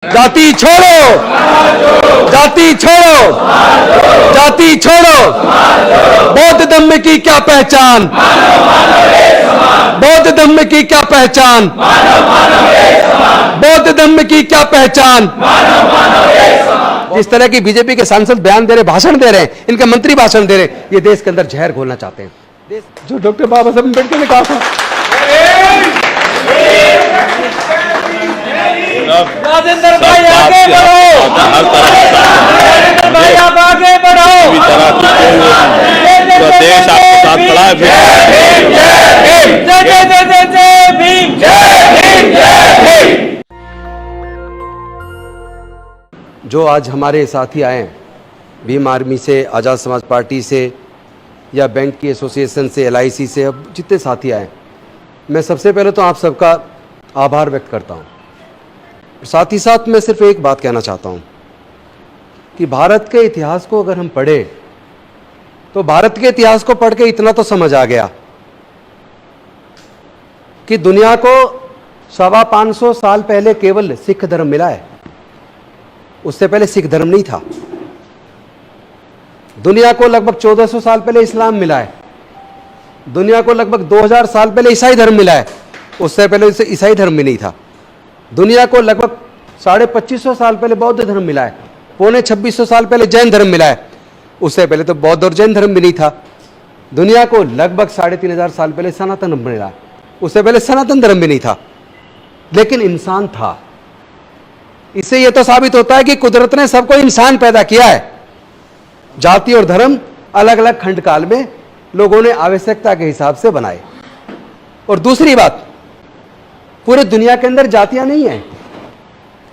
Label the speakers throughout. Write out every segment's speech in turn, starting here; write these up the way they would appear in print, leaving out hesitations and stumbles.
Speaker 1: जाति छोड़ो, जाति छोड़ो, जाति छोड़ो। बौद्ध धर्म की क्या पहचान, बौद्ध धर्म की क्या पहचान, बौद्ध धर्म की क्या पहचान। जिस तरह की बीजेपी के सांसद बयान दे रहे, भाषण दे रहे हैं, इनके मंत्री भाषण दे रहे हैं, ये देश के अंदर जहर घोलना चाहते हैं। जो डॉक्टर बाबा साहब अम्बेडकर ने कहा था, राजेंद्र भाई आगे बढ़ो, राजेंद्र भाई आप आगे बढ़ो।
Speaker 2: देश आपके साथ खड़ा है।
Speaker 1: जय भीम, जय भीम। जो आज हमारे साथी आए भीम आर्मी से, आज़ाद समाज पार्टी से या बैंक की एसोसिएशन से, LIC से, अब जितने साथी आए, मैं सबसे पहले तो आप सबका आभार व्यक्त करता हूँ। साथ ही साथ मैं सिर्फ एक बात कहना चाहता हूँ कि भारत के इतिहास को अगर हम पढ़ें तो भारत के इतिहास को पढ़ के इतना तो समझ आ गया कि दुनिया को 550 साल पहले केवल सिख धर्म मिला है। उससे पहले सिख धर्म नहीं था। दुनिया को लगभग 1400 साल पहले इस्लाम मिला है। दुनिया को लगभग 2000 साल पहले ईसाई धर्म मिला है। उससे पहले ईसाई धर्म भी नहीं था। दुनिया को लगभग 2550 साल पहले बौद्ध धर्म मिला है। 2500 साल पहले जैन धर्म मिला है। उससे पहले तो बौद्ध और जैन धर्म भी नहीं था। दुनिया को लगभग 3500 साल पहले सनातन धर्म मिला है। उससे पहले सनातन धर्म भी नहीं था। लेकिन इंसान था। इससे यह तो साबित होता है कि कुदरत ने सबको इंसान पैदा किया है। जाति और धर्म अलग अलग खंड काल में लोगों ने आवश्यकता के हिसाब से बनाए। और दूसरी बात, पूरे दुनिया के अंदर जातियां नहीं है।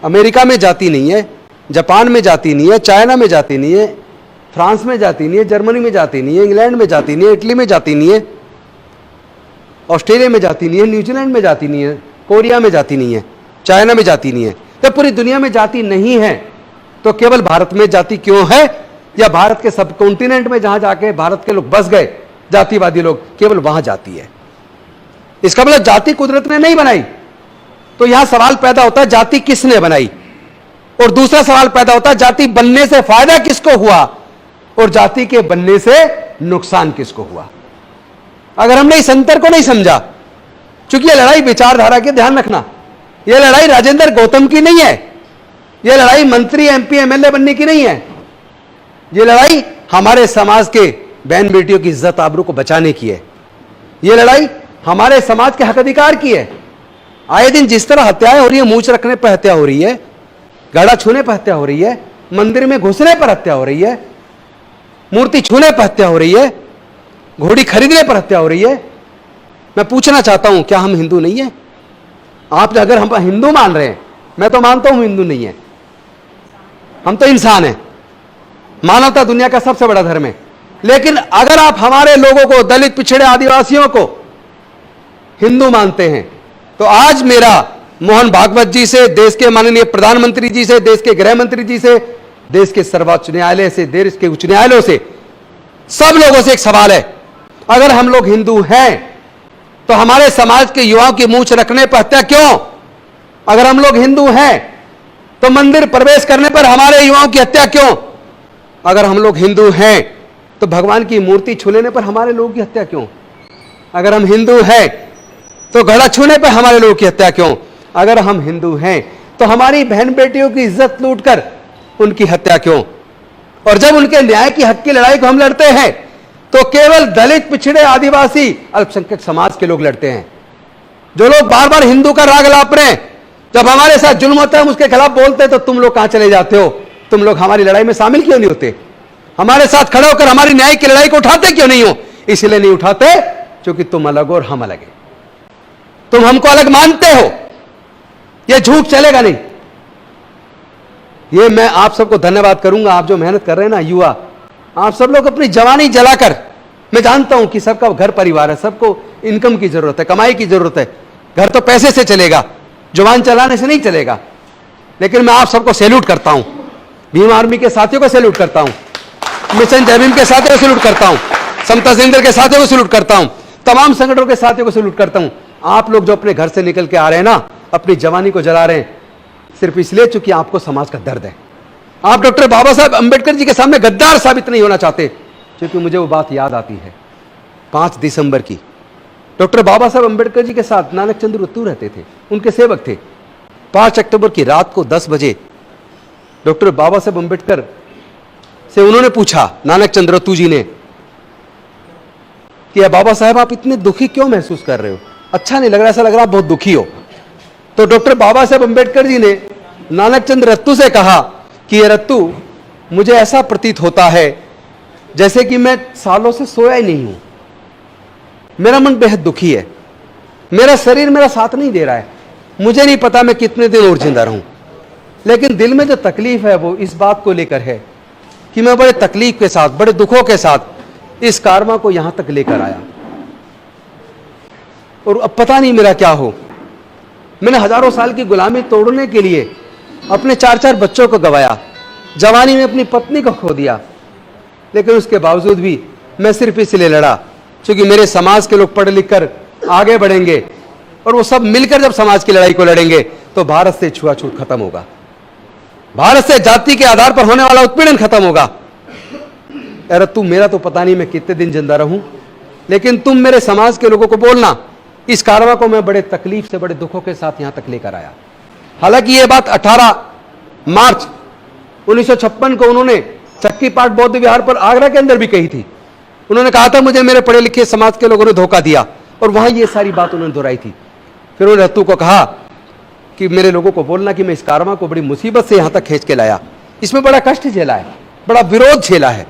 Speaker 1: अमेरिका में जाति नहीं है, जापान में जाति नहीं है, चाइना में जाति नहीं है, फ्रांस में जाति नहीं है, जर्मनी में जाति नहीं है, इंग्लैंड में जाति नहीं है, इटली में जाति नहीं है, ऑस्ट्रेलिया में जाति नहीं है, न्यूजीलैंड में जाति नहीं है, कोरिया में जाति नहीं है, चाइना में जाति नहीं है। तो पूरी दुनिया में जाति नहीं है तो केवल भारत में जाति क्यों है? या भारत के सब कॉन्टिनेंट में जहां जाके भारत के लोग बस गए, जातिवादी लोग, केवल वहां जाति है। इसका मतलब जाति कुदरत ने नहीं बनाई। तो यहां सवाल पैदा होता है जाति किसने बनाई, और दूसरा सवाल पैदा होता है जाति बनने से फायदा किसको हुआ और जाति के बनने से नुकसान किसको हुआ। अगर हमने इस अंतर को नहीं समझा, चूंकि यह लड़ाई विचारधारा की, ध्यान रखना, यह लड़ाई राजेंद्र गौतम की नहीं है, यह लड़ाई मंत्री MP MLA बनने की नहीं है, यह लड़ाई हमारे समाज के बहन बेटियों की इज्जत आबरू को बचाने की है। यह लड़ाई हमारे समाज के हक अधिकार की है। आए दिन जिस तरह हत्याएं हो रही है, मूंछ रखने पर हत्या हो रही है, गड़ा छूने पर हत्या हो रही है, मंदिर में घुसने पर हत्या हो रही है, मूर्ति छूने पर हत्या हो रही है, घोड़ी खरीदने पर हत्या हो रही है। मैं पूछना चाहता हूं, क्या हम हिंदू नहीं है? आप अगर हम हिंदू मान रहे हैं, मैं तो मानता हूं हिंदू नहीं है, हम तो इंसान हैं। मानवता दुनिया का सबसे बड़ा धर्म है। लेकिन अगर आप हमारे लोगों को, दलित, पिछड़े, आदिवासियों को हिंदू मानते हैं, तो आज मेरा मोहन भागवत जी से, देश के माननीय प्रधानमंत्री जी से, देश के गृह मंत्री जी से, देश के सर्वोच्च न्यायालय से, देश के उच्च न्यायालयों से, सब लोगों से एक सवाल है, अगर हम लोग हिंदू हैं तो हमारे समाज के युवाओं की मूंछ रखने पर हत्या क्यों? अगर हम लोग हिंदू हैं तो मंदिर प्रवेश करने पर हमारे युवाओं की हत्या क्यों? अगर हम लोग हिंदू हैं तो भगवान की मूर्ति छू लेने पर हमारे लोगों की हत्या क्यों? अगर हम हिंदू हैं तो घड़ा छूने पर हमारे लोगों की हत्या क्यों? अगर हम हिंदू हैं तो हमारी बहन बेटियों की इज्जत लूटकर उनकी हत्या क्यों? और जब उनके न्याय की हक की लड़ाई को हम लड़ते हैं तो केवल दलित, पिछड़े, आदिवासी, अल्पसंख्यक समाज के लोग लड़ते हैं। जो लोग बार बार हिंदू का राग लाप रहे हैं, जब हमारे साथ जुल्म होता है हम उसके खिलाफ बोलते हैं, तो तुम लोग कहां चले जाते हो? तुम लोग हमारी लड़ाई में शामिल क्यों नहीं होते? हमारे साथ खड़े होकर हमारी न्याय की लड़ाई को उठाते क्यों नहीं हो? इसलिए नहीं उठाते क्योंकि तुम अलग हो और हम अलग हैं। तुम हमको अलग मानते हो, यह झूठ चलेगा नहीं। ये मैं आप सबको धन्यवाद करूंगा, आप जो मेहनत कर रहे हैं ना, युवा, आप सब लोग अपनी जवानी जलाकर, मैं जानता हूं कि सबका घर परिवार है, सबको इनकम की जरूरत है, कमाई की जरूरत है। घर तो पैसे से चलेगा, जुबान चलाने से नहीं चलेगा। लेकिन मैं आप सबको सैल्यूट करता हूं, भीम आर्मी के साथियों को सैल्यूट करता हूं, मिशन जय भीम के साथियों को सैल्यूट करता हूं, समता सेंटर के साथियों को सैल्यूट करता हूं, तमाम संगठनों के साथियों को सैल्यूट करता हूं। आप लोग जो अपने घर से निकल के आ रहे हैं ना, अपनी जवानी को जला रहे हैं, सिर्फ इसलिए चूंकि आपको समाज का दर्द है। आप डॉक्टर बाबा साहब अंबेडकर जी के सामने गद्दार साबित नहीं होना चाहते, क्योंकि मुझे वो बात याद आती है 5 दिसंबर की। डॉक्टर बाबा साहब अंबेडकर जी के साथ नानक चंद्र रत्तू रहते थे, उनके सेवक थे। 5 अक्टूबर की रात को 10 बजे डॉक्टर बाबा साहब अंबेडकर से उन्होंने पूछा, नानक चंद्र रत्तू जी ने, कि बाबा साहब आप इतने दुखी क्यों महसूस कर रहे हो, अच्छा नहीं लग रहा, ऐसा लग रहा आप बहुत दुखी हो। तो डॉक्टर बाबा साहब अंबेडकर जी ने नानक चंद्र रत्तू से कहा कि ये रत्तू, मुझे ऐसा प्रतीत होता है जैसे कि मैं सालों से सोया ही नहीं हूं, मेरा मन बेहद दुखी है, मेरा शरीर मेरा साथ नहीं दे रहा है, मुझे नहीं पता मैं कितने दिन और जिंदा रहूं, लेकिन दिल में जो तकलीफ है वो इस बात को लेकर है कि मैं बड़े तकलीफ के साथ, बड़े दुखों के साथ इस कारवा को यहां तक लेकर आया, और अब पता नहीं मेरा क्या हो। मैंने हजारों साल की गुलामी तोड़ने के लिए अपने 4-4 बच्चों को गंवाया, जवानी में अपनी पत्नी को खो दिया, लेकिन उसके बावजूद भी मैं सिर्फ इसलिए लड़ा क्योंकि मेरे समाज के लोग पढ़ लिख कर आगे बढ़ेंगे, और वो सब मिलकर जब समाज की लड़ाई को लड़ेंगे तो भारत से छुआछूत खत्म होगा, भारत से जाति के आधार पर होने वाला उत्पीड़न खत्म होगा। अरे तू, मेरा तो पता नहीं मैं कितने दिन जिंदा रहूं, लेकिन तुम मेरे समाज के लोगों को बोलना, इस कारवा को मैं बड़े तकलीफ से, बड़े दुखों के साथ यहां तक लेकर आया। हालांकि यह बात 18 मार्च 1956 को उन्होंने चक्की पाट बौद्ध विहार पर आगरा के अंदर भी कही थी। उन्होंने कहा था मुझे मेरे पढ़े लिखे समाज के लोगों ने धोखा दिया, और वहां ये सारी बात उन्होंने दोहराई थी। फिर उन्होंने रत्तू को कहा कि मेरे लोगों को बोलना कि मैं इस कारवा को बड़ी मुसीबत से यहां तक खींच के लाया, इसमें बड़ा कष्ट झेला है, बड़ा विरोध झेला है।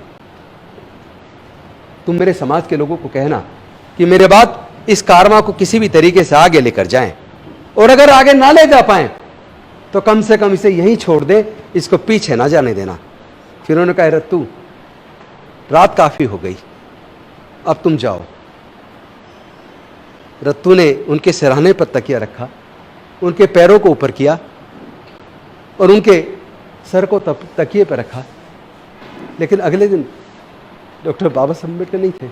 Speaker 1: तुम मेरे समाज के लोगों को कहना कि मेरे बाद इस कारवा को किसी भी तरीके से आगे लेकर जाएं, और अगर आगे ना ले जा पाए तो कम से कम इसे यहीं छोड़ दे, इसको पीछे ना जाने देना। फिर उन्होंने कहा, रत्तू रात काफी हो गई, अब तुम जाओ। रत्तू ने उनके सिरहाने पर तकिया रखा, उनके पैरों को ऊपर किया और उनके सर को तकिए पर रखा। लेकिन अगले दिन डॉक्टर बाबा साहब अम्बेडकर नहीं थे।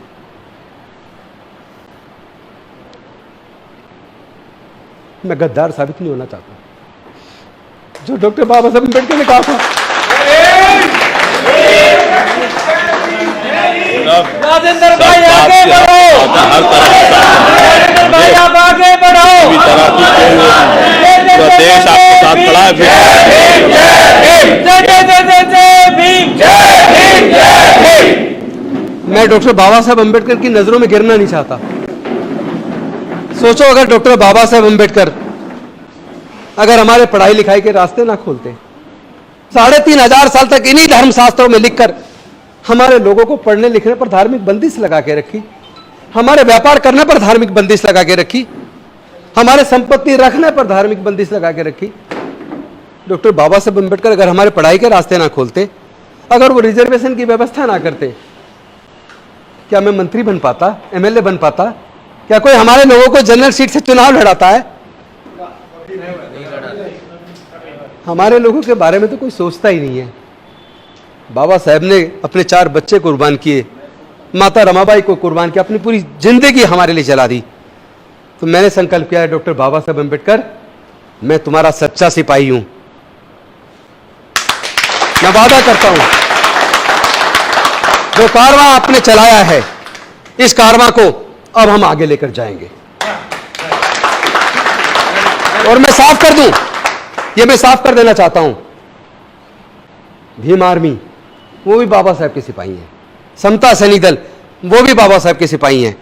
Speaker 1: मैं गद्दार साबित नहीं होना चाहता, जो डॉक्टर बाबा साहब अम्बेडकर ने कहा था,
Speaker 2: राजेंद्र भाई आगे बढ़ो, राजेंद्र भाई आप आगे बढ़ो,
Speaker 3: देश आपके साथ खड़ा है।
Speaker 1: मैं डॉक्टर बाबा साहब अम्बेडकर की नजरों में गिरना नहीं चाहता। सोचो अगर डॉक्टर बाबा साहब अम्बेडकर अगर हमारे पढ़ाई लिखाई के रास्ते ना खोलते, 3500 साल तक इन्हीं धर्म शास्त्रों में लिखकर हमारे लोगों को पढ़ने लिखने पर धार्मिक बंदिश लगा के रखी, हमारे व्यापार करने पर धार्मिक बंदिश लगा के रखी, हमारे संपत्ति रखने पर धार्मिक बंदिश लगा के रखी। डॉक्टर बाबा साहब अम्बेडकर अगर हमारे पढ़ाई के रास्ते ना खोलते, अगर वो रिजर्वेशन की व्यवस्था ना करते, क्या मैं मंत्री बन पाता, एमएलए बन पाता? क्या कोई हमारे लोगों को जनरल सीट से चुनाव लड़ाता है? हमारे लोगों के बारे में तो कोई सोचता ही नहीं है। बाबा साहब ने अपने 4 बच्चे कुर्बान किए, माता रमाबाई को कुर्बान किया, अपनी पूरी जिंदगी हमारे लिए जला दी। तो मैंने संकल्प किया है, डॉक्टर बाबा साहब अम्बेडकर, मैं तुम्हारा सच्चा सिपाही हूं। मैं वादा करता हूं, जो कारवां आपने चलाया है, इस कारवां को अब हम आगे लेकर जाएंगे। और मैं साफ कर दूं, ये मैं साफ कर देना चाहता हूं, भीम आर्मी वो भी बाबा साहब के सिपाही हैं, समता सैनिक दल वो भी बाबा साहब के सिपाही हैं,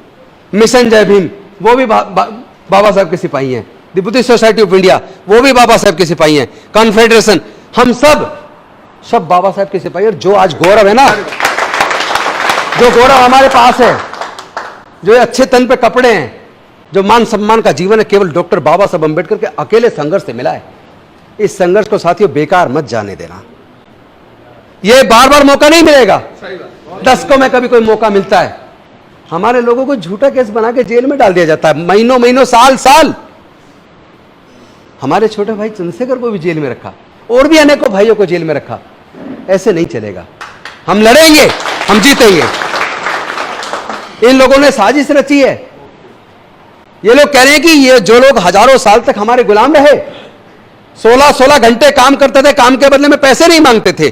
Speaker 1: मिशन जय भीम वो भी बाबा साहब के सिपाही हैं, the Buddhist society of India वो भी बाबा साहब के सिपाही हैं, कॉन्फेडरेशन, हम सब बाबा साहब के सिपाही। और जो आज गौरव है ना, जो गौरव हमारे पास है, जो अच्छे तन पे कपड़े हैं, जो मान सम्मान का जीवन है, केवल डॉक्टर बाबा साहब अम्बेडकर के अकेले संघर्ष से मिला है। इस संघर्ष को साथियों बेकार मत जाने देना, ये बार बार मौका नहीं मिलेगा। 10 को में कभी कोई मौका मिलता है। हमारे लोगों को झूठा केस बना के जेल में डाल दिया जाता है, महीनों महीनों साल साल। हमारे छोटे भाई चंद्रशेखर को भी जेल में रखा, और भी अनेकों भाइयों को जेल में रखा। ऐसे नहीं चलेगा, हम लड़ेंगे, हम जीतेंगे। इन लोगों ने साजिश रची है। ये लोग कह रहे हैं कि ये जो लोग हजारों साल तक हमारे गुलाम रहे, 16-16 घंटे काम करते थे, काम के बदले में पैसे नहीं मांगते थे।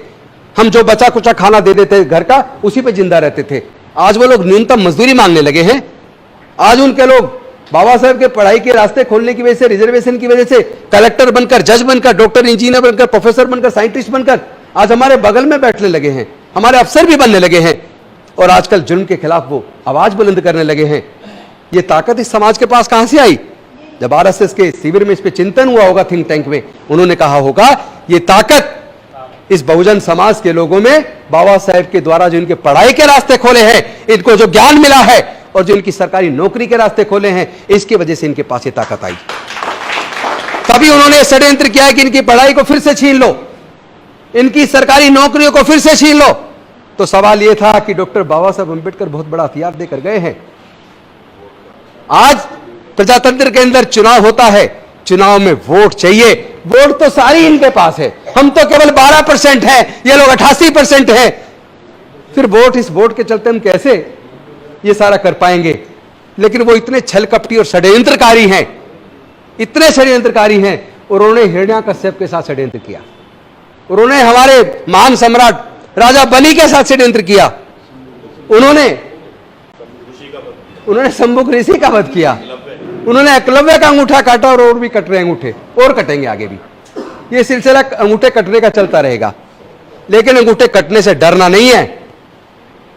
Speaker 1: हम जो बचा कुचा खाना दे देते घर का, उसी पे जिंदा रहते थे। आज वो लोग न्यूनतम मजदूरी मांगने लगे हैं। आज उनके लोग बाबा साहब के पढ़ाई के रास्ते खोलने की वजह से, रिजर्वेशन की वजह से कलेक्टर बनकर, जज बनकर, डॉक्टर, इंजीनियर बनकर, प्रोफेसर बनकर, साइंटिस्ट बनकर आज हमारे बगल में बैठने लगे हैं, हमारे अफसर भी बनने लगे हैं और आजकल जुल्म के खिलाफ वो आवाज बुलंद करने लगे हैं। ये ताकत इस समाज के पास कहां से आई? जब आरएसएस के शिविर में इस पे चिंतन हुआ होगा, थिंक टैंक में, उन्होंने कहा होगा ये ताकत इस बहुजन समाज के लोगों में, बाबा साहेब के द्वारा जो इनके पढ़ाई के रास्ते खोले हैं, इनको जो ज्ञान मिला है और जो इनकी सरकारी नौकरी के रास्ते खोले हैं, इसकी वजह से इनके पास ये ताकत आई। तभी उन्होंने षड्यंत्र किया है कि इनकी पढ़ाई को फिर से छीन लो, इनकी सरकारी नौकरियों को फिर से छीन लो। तो सवाल यह था कि डॉक्टर बाबा साहब अंबेडकर बहुत बड़ा हथियार देकर गए हैं। आज प्रजातंत्र के अंदर चुनाव होता है, चुनाव में वोट चाहिए, वोट तो सारी इनके पास है, हम तो केवल 12% है, ये लोग 88% है। फिर वोट, इस वोट के चलते हम कैसे ये सारा कर पाएंगे? लेकिन वो इतने छल कपटी और षड्यंत्रकारी हैं, इतने षड्यंत्रकारी हैं, और उन्होंने हिरण्याकश्यप के साथ षड्यंत्र किया, उन्होंने हमारे महान सम्राट राजा बलि के साथ षड्यंत्र किया, उन्होंने शंभुक ऋषि का वध किया, उन्होंने एकलव्य का अंगूठा काटा और भी कट रहे अंगूठे, और कटेंगे आगे भी। ये सिलसिला अंगूठे कटने का चलता रहेगा। लेकिन अंगूठे कटने से डरना नहीं है,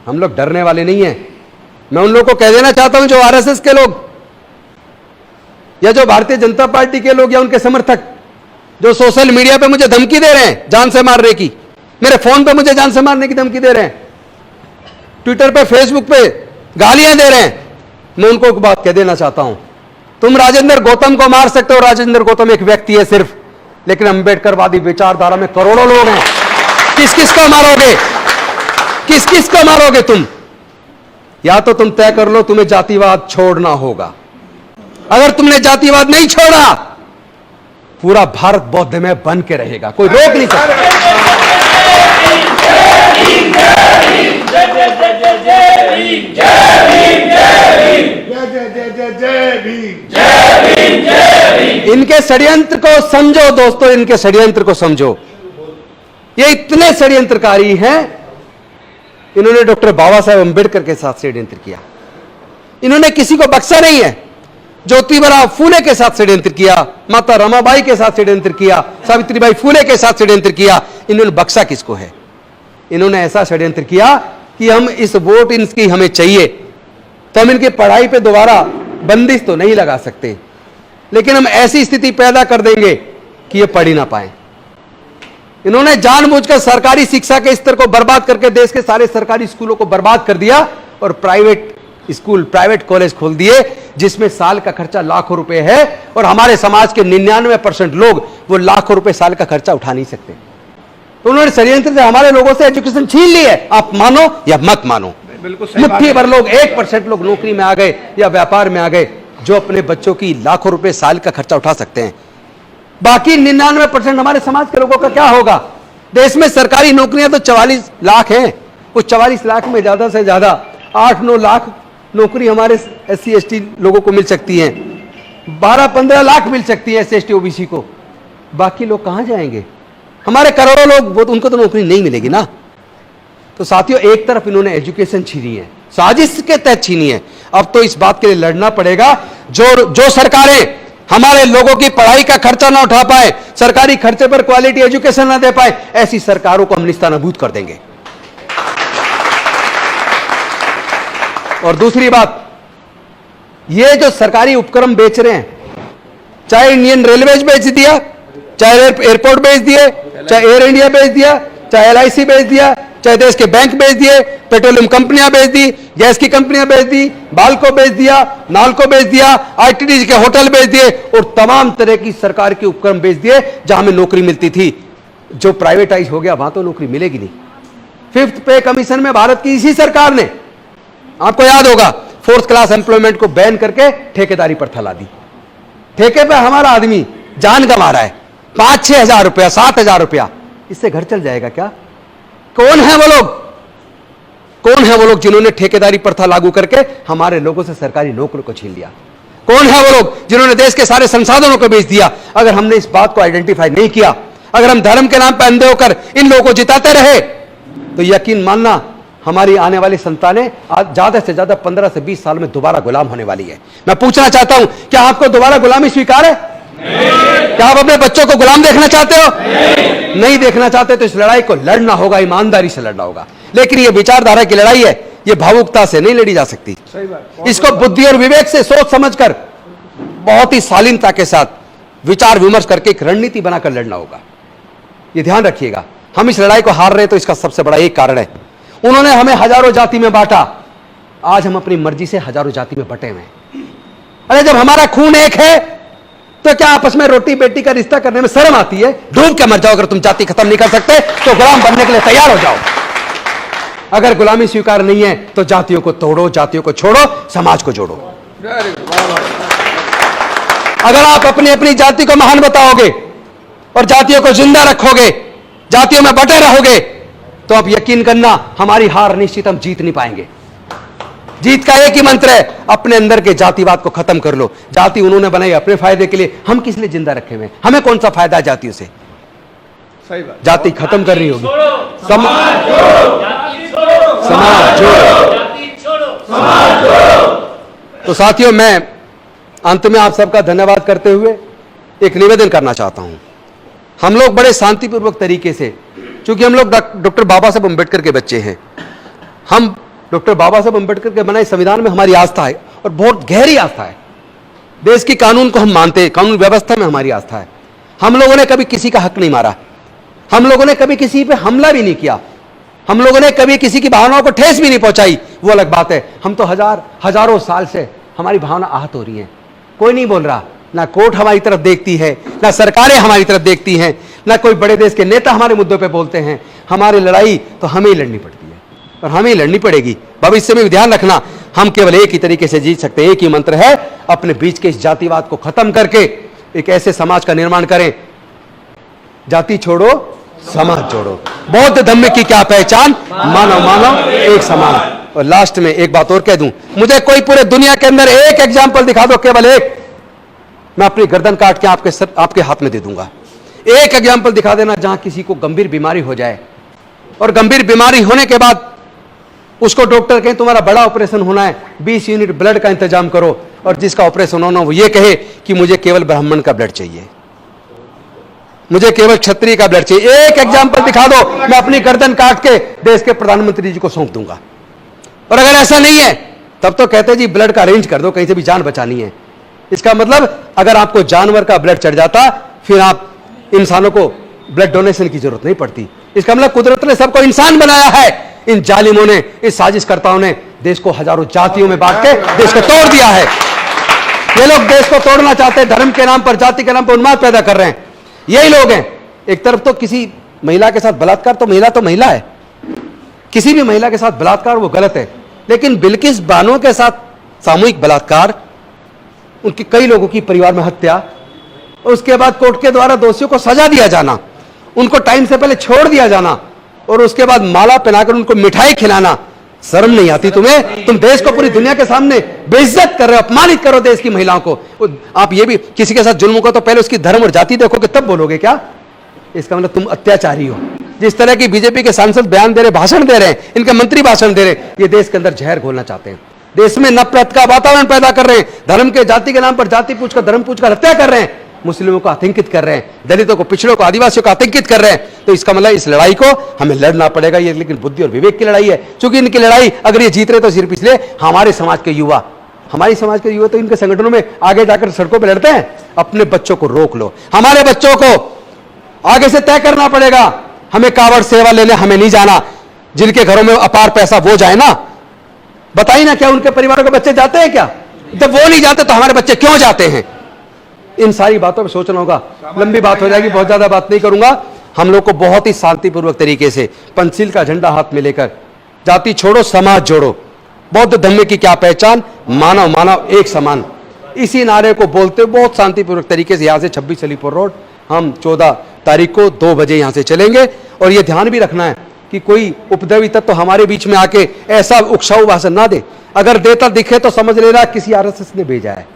Speaker 1: हम लोग डरने वाले नहीं हैं। मैं उन लोगों को कह देना चाहता हूं जो आरएसएस के लोग या जो भारतीय जनता पार्टी के लोग या उनके समर्थक जो सोशल मीडिया पे मुझे धमकी दे रहे हैं जान से मारने की, मेरे फोन पे मुझे जान से मारने की धमकी दे रहे हैं, ट्विटर पे, फेसबुक पे गालियां दे रहे हैं, मैं उनको एक बात कह देना चाहता हूं, तुम राजेंद्र गौतम को मार सकते हो, राजेंद्र गौतम एक व्यक्ति है सिर्फ, लेकिन अंबेडकरवादी विचारधारा में करोड़ों लोग हैं। किस किस को मारोगे? किस किस को मारोगे तुम? या तो तुम तय कर लो तुम्हें जातिवाद छोड़ना होगा। अगर तुमने जातिवाद नहीं छोड़ा, पूरा भारत बौद्धमय बन के रहेगा, कोई रोक नहीं सकता। इनके षड्यंत्र को समझो दोस्तों, इनके षड्यंत्र को समझो। ये इतने षड्यंत्रकारी हैं, इन्होंने डॉक्टर बाबा साहेब अंबेडकर के साथ षड्यंत्र किया, इन्होंने किसी को बख्शा नहीं है। ज्योतिबा फूले के साथ षड्यंत्र किया, माता रमाबाई के साथ षड्यंत्र किया, सावित्रीबाई फूले के साथ षड्यंत्र किया, इन्होंने बख्शा किसको है? इन्होंने ऐसा षड्यंत्र किया कि हम इस वोट इनकी हमें चाहिए तो हम इनकी पढ़ाई पे दोबारा बंदिश तो नहीं लगा सकते, लेकिन हम ऐसी स्थिति पैदा कर देंगे कि ये पढ़ ही ना पाए। इन्होंने जानबूझकर सरकारी शिक्षा के स्तर को बर्बाद करके देश के सारे सरकारी स्कूलों को बर्बाद कर दिया और प्राइवेट स्कूल, प्राइवेट कॉलेज खोल दिए, जिसमें साल का खर्चा लाखों रुपए है और हमारे समाज के 99% लोग वो लाखों रुपए साल का खर्चा उठा नहीं सकते। तो उन्होंने षड्यंत्र से हमारे लोगों से एजुकेशन छीन ली है, आप मानो या मत मानो। मुट्ठी भर लोग, 1% लोग नौकरी में आ गए या व्यापार में आ गए, जो अपने बच्चों की लाखों रुपए साल का खर्चा उठा सकते हैं। बाकी 99% हमारे समाज के लोगों का क्या होगा? देश में सरकारी नौकरियां तो 44 लाख हैं, उस 44 लाख में ज्यादा से ज्यादा 8-9 लाख नौकरी हमारे SC ST लोगों को मिल सकती है, 12-15 लाख मिल सकती है SC ST OBC को। बाकी लोग कहां जाएंगे? हमारे करोड़ों लोग, वो उनको तो नौकरी नहीं मिलेगी ना। तो साथियों, एक तरफ इन्होंने एजुकेशन छीनी है, साजिश के तहत छीनी है। अब तो इस बात के लिए लड़ना पड़ेगा, जो सरकारें हमारे लोगों की पढ़ाई का खर्चा ना उठा पाए, सरकारी खर्चे पर क्वालिटी एजुकेशन ना दे पाए, ऐसी सरकारों को हम निस्तानाबूद कर देंगे। और दूसरी बात, ये जो सरकारी उपक्रम बेच रहे हैं, चाहे इंडियन रेलवेज बेच दिया, चाहे एयरपोर्ट बेच दिए, चाहे एयर इंडिया बेच दिया, चाहे LIC बेच दिया, चाहे देश के बैंक बेच दिए, पेट्रोलियम कंपनियां बेच दी, गैस की कंपनियां बेच दी, बाल को बेच दिया, नाल को बेच दिया, ITD के होटल बेच दिए और तमाम तरह की सरकार के उपक्रम बेच दिए जहां हमें नौकरी मिलती थी। जो प्राइवेटाइज हो गया वहां तो नौकरी मिलेगी नहीं। 5th पे कमीशन में भारत की इसी सरकार ने, आपको याद होगा, 4th क्लास एम्प्लॉयमेंट को बैन करके ठेकेदारी प्रथा ला दी। ठेके पे हमारा आदमी जान गंवा रहा है, 5-6 हजार रुपया, 7 हजार रुपया, इससे घर चल जाएगा क्या? कौन है वो लोग? कौन है वो लोग जिन्होंने ठेकेदारी प्रथा लागू करके हमारे लोगों से सरकारी नौकरी को छीन लिया? कौन है वो लोग जिन्होंने देश के सारे संसाधनों को बेच दिया? अगर हमने इस बात को आइडेंटिफाई नहीं किया, अगर हम धर्म के नाम पर अंधे होकर इन लोगों को जिताते रहे, तो यकीन मानना हमारी आने वाली संतानें ज्यादा से ज्यादा 15 से 20 साल में दोबारा गुलाम होने वाली है। मैं पूछना चाहता हूं, क्या आपको दोबारा गुलामी स्वीकार है? क्या आप अपने बच्चों को गुलाम देखना चाहते हो? नहीं देखना चाहते तो इस लड़ाई को लड़ना होगा, ईमानदारी से लड़ना होगा। लेकिन ये विचारधारा की लड़ाई है, ये भावुकता से नहीं लड़ी जा सकती। इसको बुद्धि और विवेक से सोच समझकर, बहुत ही शालीनता के साथ विचार विमर्श करके एक रणनीति बनाकर लड़ना होगा। ये ध्यान रखिएगा, हम इस लड़ाई को हार रहे तो इसका सबसे बड़ा एक कारण है, उन्होंने हमें हजारों जाति में बांटा, आज हम अपनी मर्जी से हजारों जाति में बटे हुए हैं। अरे जब हमारा खून एक है तो क्या आपस में रोटी बेटी का रिश्ता करने में शर्म आती है? डूब के मर जाओ। अगर तुम जाति खत्म नहीं कर सकते तो गुलाम बनने के लिए तैयार हो जाओ। अगर गुलामी स्वीकार नहीं है तो जातियों को तोड़ो, जातियों को छोड़ो, समाज को जोड़ो। अगर आप अपनी अपनी जाति को महान बताओगे और जातियों को जिंदा रखोगे, जातियों में बटे रहोगे, तो आप यकीन करना हमारी हार निश्चित, हम जीत नहीं पाएंगे। जीत का एक ही मंत्र है, अपने अंदर के जातिवाद को खत्म कर लो। जाति उन्होंने बनाई अपने फायदे के लिए, हम किस लिए जिंदा रखे हुए? हमें कौन सा फायदा है जातियों से? सही बात। जाति खत्म करनी होगी, समाज जोड़ो। तो साथियों, मैं अंत में आप सबका धन्यवाद करते हुए एक निवेदन करना चाहता हूं। हम लोग बड़े शांतिपूर्वक तरीके से, क्योंकि हम लोग डॉक्टर बाबा साहब अम्बेडकर के बच्चे हैं, हम डॉक्टर बाबा साहब अम्बेडकर के बनाए संविधान में हमारी आस्था है और बहुत गहरी आस्था है। देश की कानून को हम मानते हैं, कानून व्यवस्था में हमारी आस्था है। हम लोगों ने कभी किसी का हक नहीं मारा, हम लोगों ने कभी किसी पे हमला भी नहीं किया, हम लोगों ने कभी किसी की भावनाओं को ठेस भी नहीं पहुंचाई, वो अलग बात है। हम तो हजारों साल से हमारी भावना आहत हो रही है, कोई नहीं बोल रहा। ना कोर्ट हमारी तरफ देखती है, ना सरकारें हमारी तरफ देखती हैं, ना कोई बड़े देश के नेता हमारे मुद्दों पे बोलते हैं। हमारी लड़ाई तो हमें ही लड़नी पड़ती है और हमें ही लड़नी पड़ेगी। भविष्य में ध्यान रखना, हम केवल एक ही तरीके से जीत सकते हैं। एक ही मंत्र है, अपने बीच के इस जातिवाद को खत्म करके एक ऐसे समाज का निर्माण करें, जाति छोड़ो समाज जोड़ो। बौद्ध धम्म की क्या पहचान? मानव मानव एक समान। और लास्ट में एक बात और कह दूं, मुझे कोई पूरे दुनिया के अंदर एक एग्जाम्पल दिखा दो, केवल एक, मैं अपनी गर्दन काट के आपके हाथ में दे दूंगा। एक एग्जाम्पल दिखा देना जहां किसी को गंभीर बीमारी हो जाए और गंभीर बीमारी होने के बाद उसको डॉक्टर कहे तुम्हारा बड़ा ऑपरेशन होना है, 20 यूनिट ब्लड का इंतजाम करो, और जिसका ऑपरेशन होना वो ये कहे कि मुझे केवल ब्राह्मण का ब्लड चाहिए, मुझे केवल क्षत्रिय का ब्लड चाहिए। एक एग्जाम्पल दिखा दो, मैं अपनी गर्दन काट के देश के प्रधानमंत्री जी को सौंप दूंगा। और अगर ऐसा नहीं है तब तो कहते जी ब्लड का अरेंज कर दो, कहीं से भी जान बचानी है। इसका मतलब अगर आपको जानवर का ब्लड चढ़ जाता फिर आप इंसानों को ब्लड डोनेशन की जरूरत नहीं पड़ती। इसका मतलब कुदरत ने सबको इंसान बनाया है, इन जालिमों ने, इस साजिशकर्ताओं ने देश को हजारों जातियों में बांट के देश को तोड़ दिया है। ये लोग देश को तोड़ना चाहते हैं, धर्म के नाम पर, जाति के नाम पर उन्माद पैदा कर रहे हैं। यही लोग हैं। एक तरफ तो किसी महिला के साथ बलात्कार, तो महिला है, किसी भी महिला के साथ बलात्कार वो गलत है, लेकिन बिल्किस बानो के साथ सामूहिक बलात्कार, उनके कई लोगों की परिवार में हत्या, उसके बाद कोर्ट के द्वारा दोषियों को सजा दिया जाना, उनको टाइम से पहले छोड़ दिया जाना, और उसके बाद माला पहनाकर उनको मिठाई खिलाना, शर्म नहीं आती तुम्हें? तुम देश को पूरी दुनिया के सामने बेइज्जत कर रहे हो, अपमानित करो देश की महिलाओं को। आप ये भी किसी के साथ जुल्म को तो पहले उसकी धर्म और जाति देखोगे तब बोलोगे क्या? इसका मतलब तुम अत्याचारी हो। जिस तरह की बीजेपी के सांसद बयान दे रहे, भाषण दे रहे हैं, इनके मंत्री भाषण दे रहे हैं, ये देश के अंदर जहर घोलना चाहते हैं, देश में नफरत का वातावरण पैदा कर रहे हैं, धर्म के जाति के नाम पर जाति पूछकर धर्म पूछकर हत्या कर रहे हैं, मुस्लिमों को आतंकित कर रहे हैं, दलितों को, पिछड़ों को, आदिवासियों को आतंकित कर रहे हैं। तो इसका मतलब इस लड़ाई को हमें लड़ना पड़ेगा। ये लेकिन बुद्धि और विवेक की लड़ाई है, क्योंकि इनकी लड़ाई अगर ये जीत रहे तो सिर्फ इसलिए हमारे समाज के युवा, हमारी समाज के युवा तो इनके संगठनों में आगे जाकर सड़कों पर लड़ते हैं। अपने बच्चों को रोक लो, हमारे बच्चों को आगे से तय करना पड़ेगा। हमें कांवड़ सेवा लेने हमें नहीं जाना, जिनके घरों में अपार पैसा वो जाए ना, बताइए ना, क्या उनके परिवारों के बच्चे जाते हैं क्या? जब वो नहीं जाते तो हमारे बच्चे क्यों जाते हैं? इन सारी बातों पर सोचना होगा। लंबी बात हो जाएगी, बहुत ज्यादा बात नहीं करूंगा। हम लोग को बहुत ही शांतिपूर्वक तरीके से पंचशील का झंडा हाथ में लेकर, जाति छोड़ो समाज जोड़ो, बौद्ध धम्म की क्या पहचान, मानव मानव एक समान, इसी नारे को बोलते हुए बहुत शांतिपूर्वक तरीके से यहां से 26 अलीपुर रोड हम 14 तारीख को 2 बजे यहां से चलेंगे। और यह ध्यान भी रखना है कि कोई उपद्रवी तत्व तो हमारे बीच में आके ऐसा उकसाऊ भाषण ना दे। अगर देता दिखे तो समझ लेना किसी आरएसएस ने भेजा है।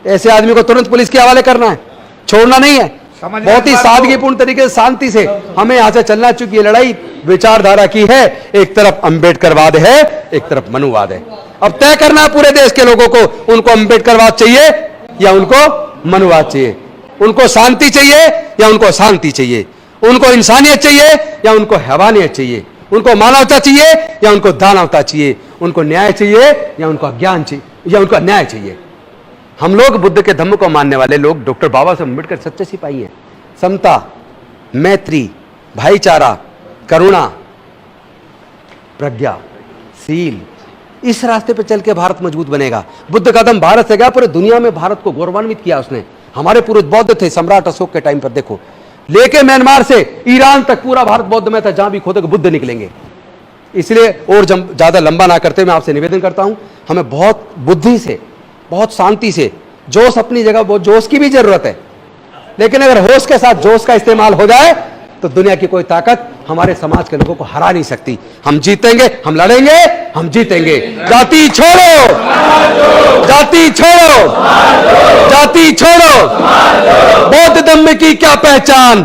Speaker 1: ऐसे आदमी को तुरंत पुलिस के हवाले करना है, छोड़ना नहीं है। बहुत ही सादगीपूर्ण तरीके से, शांति से हमें यहां से चलना। चूंकि ये लड़ाई विचारधारा की है, एक तरफ अंबेडकरवाद है, एक तरफ मनुवाद है। अब तय करना है पूरे देश के लोगों को, उनको अंबेडकरवाद चाहिए या उनको मनुवाद चाहिए, उनको शांति चाहिए या उनको शांति चाहिए, उनको इंसानियत चाहिए या उनको हैवानियत चाहिए, उनको मानवता चाहिए या उनको दानवता चाहिए, उनको न्याय चाहिए या उनको अज्ञान चाहिए या उनको न्याय चाहिए। हम लोग बुद्ध के धम्म को मानने वाले लोग डॉक्टर बाबा साहब अम्बेडकर सच्चे सिपाही हैं। समता, मैत्री, भाईचारा, करुणा, प्रज्ञा, शील, इस रास्ते पर चल के भारत मजबूत बनेगा। बुद्ध का दम भारत से गया, पूरे दुनिया में भारत को गौरवान्वित किया उसने। हमारे पूर्वज बौद्ध थे, सम्राट अशोक के टाइम पर देखो, लेके म्यांमार से ईरान तक पूरा भारत बौद्ध में था। जहां भी खोदोगे बुद्ध निकलेंगे। इसलिए और ज्यादा लंबा ना करते मैं आपसे निवेदन करता हूं, हमें बहुत बुद्धि से, बहुत शांति से, जोश अपनी जगह, बहुत जोश की भी जरूरत है, लेकिन अगर होश के साथ जोश का इस्तेमाल हो जाए तो दुनिया की कोई ताकत हमारे समाज के लोगों को हरा नहीं सकती। हम जीतेंगे, हम लड़ेंगे, हम जीतेंगे। जाति छोड़ो, जाति छोड़ो, जाति छोड़ो। बौद्ध धम्म की क्या पहचान,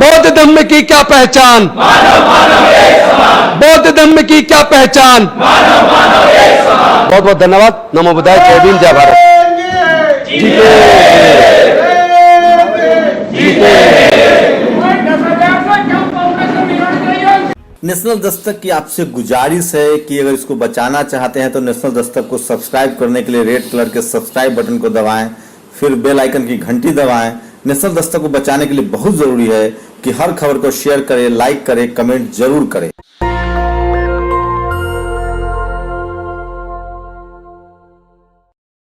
Speaker 1: बौद्ध धम्म की क्या पहचान, बौद्ध धम्म की क्या पहचान। बहुत बहुत धन्यवाद। नमो बुद्धाय, जय भीम, जय भारत।
Speaker 4: नेशनल दस्तक की आपसे गुजारिश है कि अगर इसको बचाना चाहते हैं तो नेशनल दस्तक को सब्सक्राइब करने के लिए रेड कलर के सब्सक्राइब बटन को दबाएं, फिर बेल आइकन की घंटी दबाएं। नेशनल दस्तक को बचाने के लिए बहुत जरूरी है कि हर खबर को शेयर करें, लाइक करें, कमेंट जरूर करें।